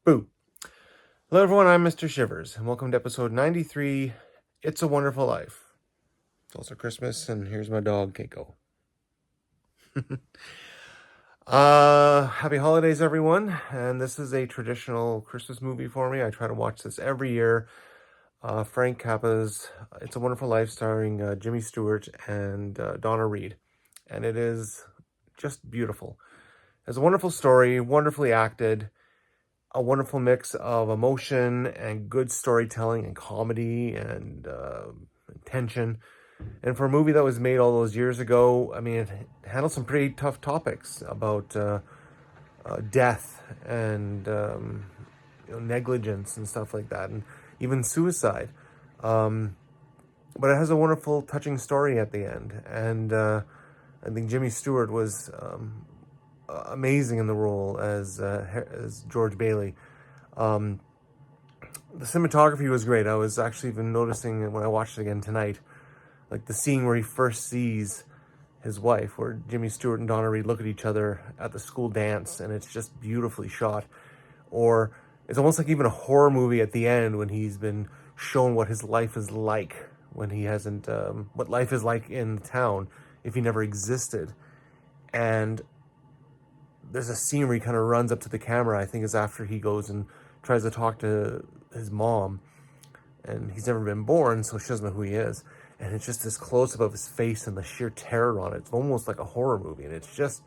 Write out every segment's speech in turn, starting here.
Boo. Hello everyone, I'm Mr. Shivers, and welcome to episode 93, It's a Wonderful Life. It's also Christmas, and here's my dog, Keiko. Happy holidays, everyone, and this is a traditional Christmas movie for me. I try to watch this every year. Frank Cappa's It's a Wonderful Life, starring Jimmy Stewart and Donna Reed, and it is just beautiful. It's a wonderful story, wonderfully acted, a wonderful mix of emotion and good storytelling and comedy and tension. And for a movie that was made all those years ago, I mean, it handled some pretty tough topics about death and negligence and stuff like that, and even suicide. But it has a wonderful, touching story at the end. And I think Jimmy Stewart was amazing in the role as George Bailey. The cinematography was great. I was actually even noticing when I watched it again tonight, like the scene where he first sees his wife, where Jimmy Stewart and Donna Reed look at each other at the school dance, and it's just beautifully shot. Or it's almost like even a horror movie at the end when he's been shown what his life is like when he hasn't, what life is like in the town if he never existed. And there's a scene where he kind of runs up to the camera, I think is after he goes and tries to talk to his mom, and he's never been born, so she doesn't know who he is. And it's just this close-up of his face and the sheer terror on it. It's almost like a horror movie, and it's just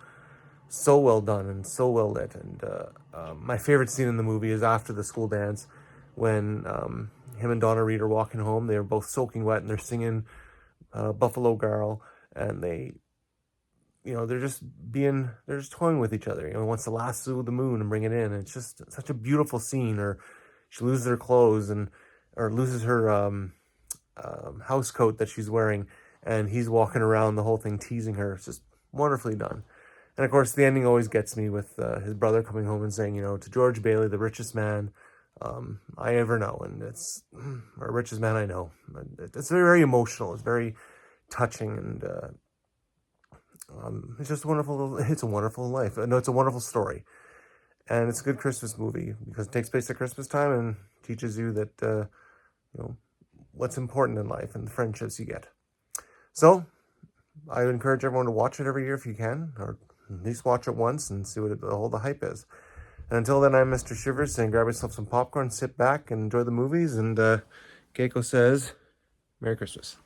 so well done and so well lit. And my favorite scene in the movie is after the school dance, when him and Donna Reed are walking home. They're both soaking wet, and they're singing Buffalo Girl, and they're just toying with each other. Wants to lasso the moon and bring it in. And it's just such a beautiful scene. Or she loses her clothes or loses her house coat that she's wearing, and he's walking around the whole thing teasing her. It's just wonderfully done. And of course, the ending always gets me with his brother coming home and saying, to George Bailey, the richest man I ever know, and it's or richest man I know. It's very, very emotional. It's very touching, and it's just wonderful. It's a wonderful life. No, it's a wonderful story, and it's a good Christmas movie because it takes place at Christmas time and teaches you that what's important in life and the friendships you get. So I would encourage everyone to watch it every year if you can, or at least watch it once and see what the hype is. And until then, I'm Mr. Shivers, saying grab yourself some popcorn, sit back, and enjoy the movies. And Keiko says, Merry Christmas.